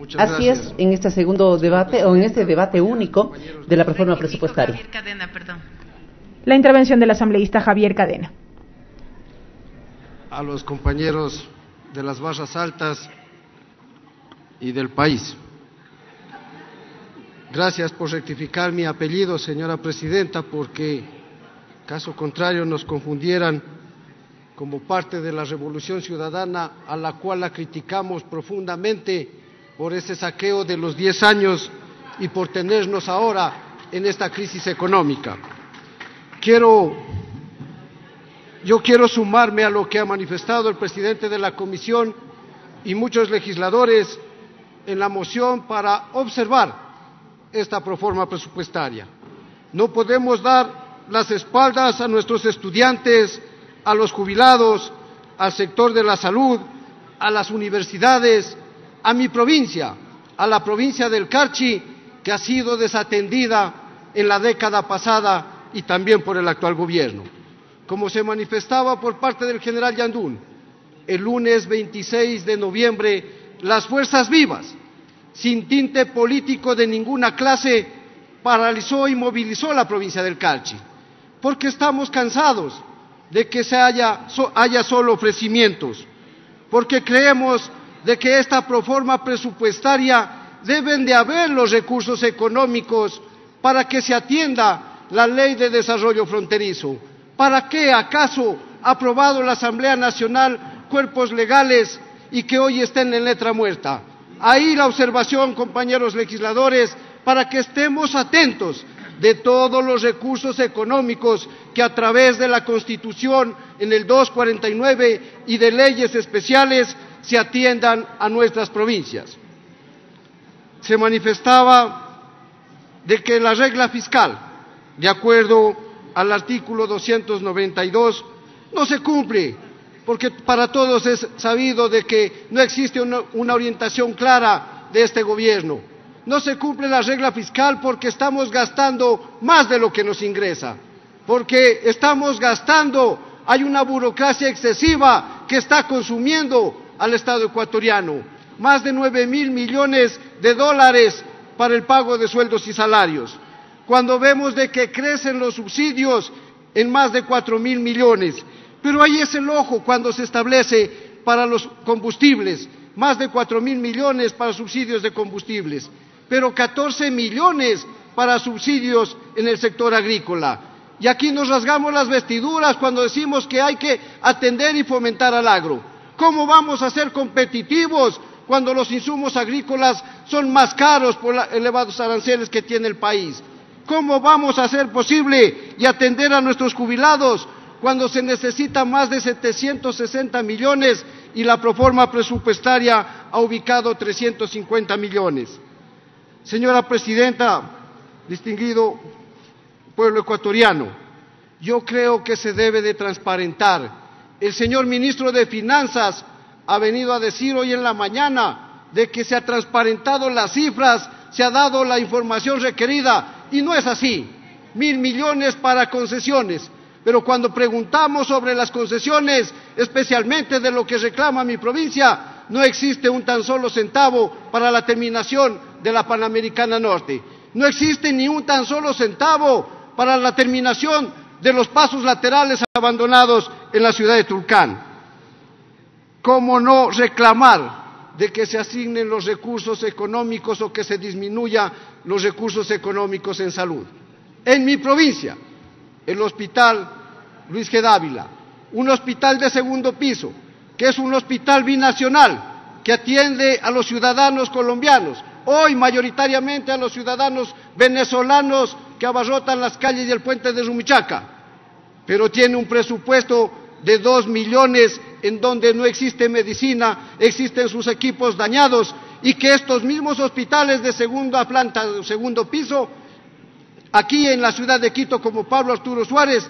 Muchas Así gracias. es, en este segundo debate, o en este debate único de la reforma presupuestaria. Javier Cadena, perdón. La intervención del asambleísta Javier Cadena. A los compañeros de las barras altas y del país. Gracias por rectificar mi apellido, señora presidenta, porque caso contrario nos confundieran como parte de la Revolución Ciudadana, a la cual la criticamos profundamente por ese saqueo de los 10 años y por tenernos ahora en esta crisis económica. Yo quiero sumarme a lo que ha manifestado el presidente de la Comisión y muchos legisladores en la moción para observar esta proforma presupuestaria. No podemos dar las espaldas a nuestros estudiantes, a los jubilados, al sector de la salud, a las universidades, a mi provincia, a la provincia del Carchi, que ha sido desatendida en la década pasada y también por el actual gobierno. Como se manifestaba por parte del general Yandún, el lunes 26 de noviembre, las fuerzas vivas, sin tinte político de ninguna clase, paralizó y movilizó la provincia del Carchi, porque estamos cansados de que haya solo ofrecimientos, porque creemos de que esta proforma presupuestaria deben de haber los recursos económicos para que se atienda la Ley de Desarrollo Fronterizo. ¿Para qué acaso ha aprobado la Asamblea Nacional cuerpos legales y que hoy estén en letra muerta? Ahí la observación, compañeros legisladores, para que estemos atentos de todos los recursos económicos que a través de la Constitución en el 249 y de leyes especiales se atiendan a nuestras provincias. Se manifestaba de que la regla fiscal, de acuerdo al artículo 292, no se cumple, porque para todos es sabido de que no existe una orientación clara de este gobierno. No se cumple la regla fiscal porque estamos gastando más de lo que nos ingresa, porque estamos gastando, hay una burocracia excesiva que está consumiendo al Estado ecuatoriano, más de 9.000 millones de dólares para el pago de sueldos y salarios, cuando vemos de que crecen los subsidios en más de 4.000 millones, pero ahí es el ojo cuando se establece para los combustibles, más de 4.000 millones para subsidios de combustibles, pero 14 millones para subsidios en el sector agrícola. Y aquí nos rasgamos las vestiduras cuando decimos que hay que atender y fomentar al agro. ¿Cómo vamos a ser competitivos cuando los insumos agrícolas son más caros por los elevados aranceles que tiene el país? ¿Cómo vamos a hacer posible y atender a nuestros jubilados cuando se necesita más de 760 millones y la proforma presupuestaria ha ubicado 350 millones? Señora presidenta, distinguido pueblo ecuatoriano, yo creo que se debe de transparentar. El señor ministro de Finanzas ha venido a decir hoy en la mañana de que se ha transparentado las cifras, se ha dado la información requerida, y no es así. 1.000 millones para concesiones, pero cuando preguntamos sobre las concesiones, especialmente de lo que reclama mi provincia, no existe un tan solo centavo para la terminación de la Panamericana Norte. No existe ni un tan solo centavo para la terminación de los pasos laterales abandonados en la ciudad de Tulcán. ¿Cómo no reclamar de que se asignen los recursos económicos o que se disminuya los recursos económicos en salud? En mi provincia, el Hospital Luis G. Dávila, un hospital de segundo piso, que es un hospital binacional, que atiende a los ciudadanos colombianos, hoy mayoritariamente a los ciudadanos venezolanos que abarrotan las calles y el puente de Rumichaca, pero tiene un presupuesto de 2 millones en donde no existe medicina, existen sus equipos dañados, y que estos mismos hospitales de segunda planta, de segundo piso, aquí en la ciudad de Quito, como Pablo Arturo Suárez,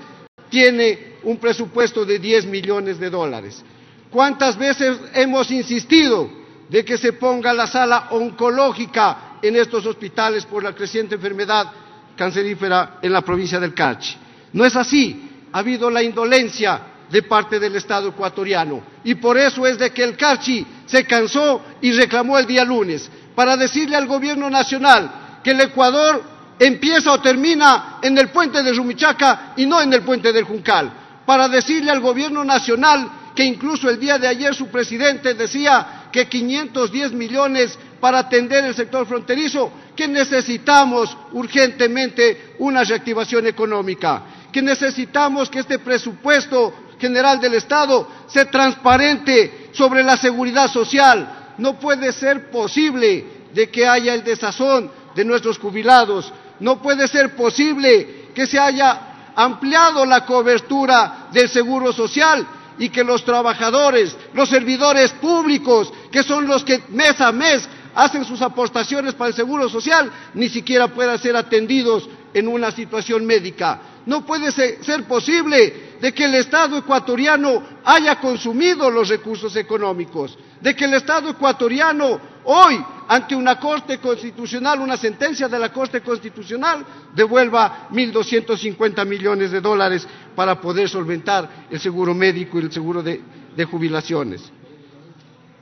tiene un presupuesto de 10 millones de dólares. ¿Cuántas veces hemos insistido de que se ponga la sala oncológica en estos hospitales por la creciente enfermedad cancerífera en la provincia del Carchi? No es así. Ha habido la indolencia de parte del Estado ecuatoriano. Y por eso es de que el Carchi se cansó y reclamó el día lunes, para decirle al gobierno nacional que el Ecuador empieza o termina en el puente de Rumichaca y no en el puente del Juncal, para decirle al gobierno nacional que incluso el día de ayer su presidente decía que 510 millones para atender el sector fronterizo, que necesitamos urgentemente una reactivación económica, que necesitamos que este presupuesto general del Estado sea transparente sobre la seguridad social. No puede ser posible de que haya el desazón de nuestros jubilados, no puede ser posible que se haya ampliado la cobertura del seguro social y que los trabajadores, los servidores públicos, que son los que mes a mes hacen sus aportaciones para el seguro social, ni siquiera puedan ser atendidos en una situación médica. No puede ser posible de que el Estado ecuatoriano haya consumido los recursos económicos, de que el Estado ecuatoriano hoy, ante una Corte Constitucional, una sentencia de la Corte Constitucional, devuelva 1.250 millones de dólares para poder solventar el seguro médico y el seguro de jubilaciones.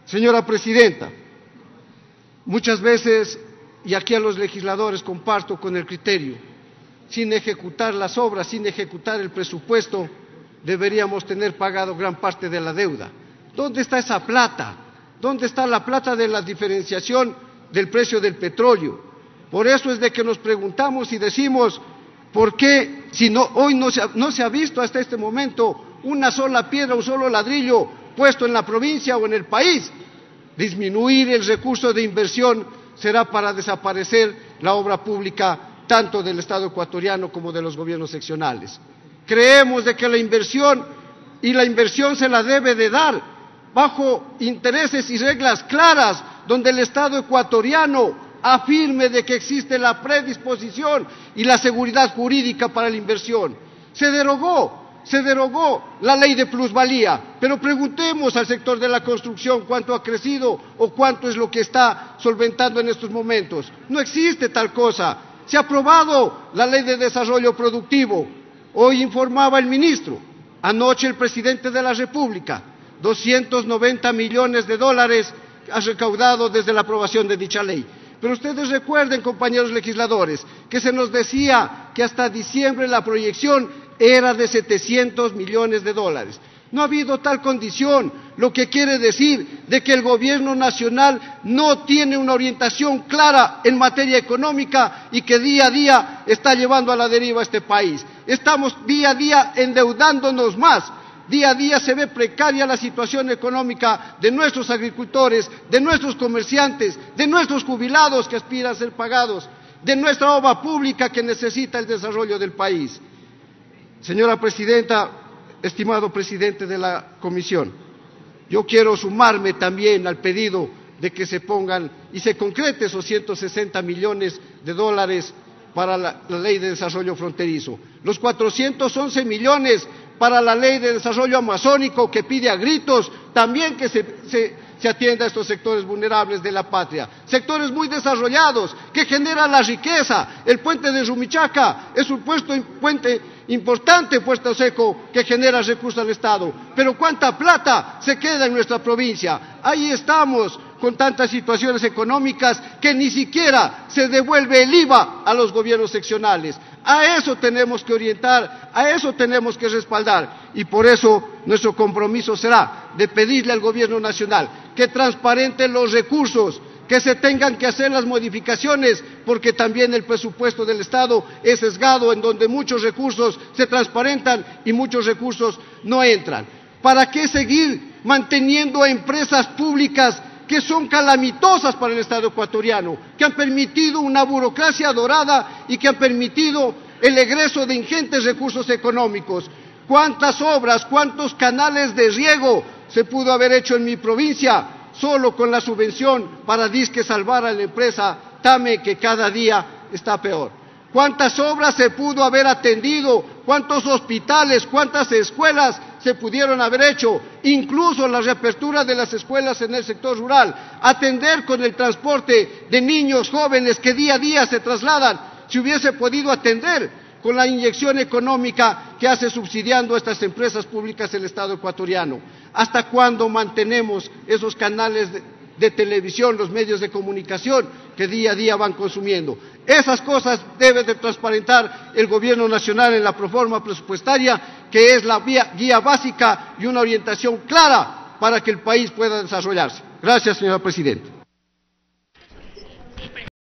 Señora Presidenta, muchas veces, y aquí a los legisladores comparto con el criterio, sin ejecutar las obras, sin ejecutar el presupuesto, deberíamos tener pagado gran parte de la deuda. ¿Dónde está esa plata? ¿Dónde está la plata de la diferenciación del precio del petróleo? Por eso es de que nos preguntamos y decimos, ¿por qué si hoy no se ha visto hasta este momento una sola piedra, un solo ladrillo puesto en la provincia o en el país? Disminuir el recurso de inversión será para desaparecer la obra pública tanto del Estado ecuatoriano como de los gobiernos seccionales. Creemos de que la inversión se la debe de dar bajo intereses y reglas claras, donde el Estado ecuatoriano afirme de que existe la predisposición y la seguridad jurídica para la inversión. Se derogó la ley de plusvalía, pero preguntemos al sector de la construcción cuánto ha crecido o cuánto es lo que está solventando en estos momentos. No existe tal cosa. Se ha aprobado la ley de desarrollo productivo. Hoy informaba el ministro, anoche el presidente de la República, 290 millones de dólares ha recaudado desde la aprobación de dicha ley. Pero ustedes recuerden, compañeros legisladores, que se nos decía que hasta diciembre la proyección era de 700 millones de dólares. No ha habido tal condición, lo que quiere decir de que el gobierno nacional no tiene una orientación clara en materia económica y que día a día está llevando a la deriva a este país. Estamos día a día endeudándonos más. Día a día se ve precaria la situación económica de nuestros agricultores, de nuestros comerciantes, de nuestros jubilados que aspiran a ser pagados, de nuestra obra pública que necesita el desarrollo del país. Señora Presidenta, estimado presidente de la Comisión, yo quiero sumarme también al pedido de que se pongan y se concrete esos 160 millones de dólares para la ley de desarrollo fronterizo, los 411 millones para la ley de desarrollo amazónico que pide a gritos también que se atienda a estos sectores vulnerables de la patria, sectores muy desarrollados que generan la riqueza. El puente de Rumichaca es un puente importante, puesto seco, que genera recursos al Estado, pero ¿cuánta plata se queda en nuestra provincia? Ahí estamos con tantas situaciones económicas que ni siquiera se devuelve el IVA a los gobiernos seccionales. A eso tenemos que orientar, a eso tenemos que respaldar, y por eso nuestro compromiso será de pedirle al gobierno nacional que transparente los recursos, que se tengan que hacer las modificaciones, porque también el presupuesto del Estado es sesgado, en donde muchos recursos se transparentan y muchos recursos no entran. ¿Para qué seguir manteniendo a empresas públicas que son calamitosas para el Estado ecuatoriano, que han permitido una burocracia dorada y que han permitido el egreso de ingentes recursos económicos? ¿Cuántas obras, cuántos canales de riego se pudo haber hecho en mi provincia solo con la subvención para disque salvar a la empresa TAME, que cada día está peor? ¿Cuántas obras se pudo haber atendido? ¿Cuántos hospitales, cuántas escuelas se pudieron haber hecho? Incluso la reapertura de las escuelas en el sector rural, atender con el transporte de niños jóvenes que día a día se trasladan. Si hubiese podido atender con la inyección económica que hace subsidiando a estas empresas públicas el Estado ecuatoriano? ¿Hasta cuándo mantenemos esos canales de televisión, los medios de comunicación que día a día van consumiendo? Esas cosas debe de transparentar el Gobierno Nacional en la proforma presupuestaria, que es la guía básica y una orientación clara para que el país pueda desarrollarse. Gracias, señora Presidenta.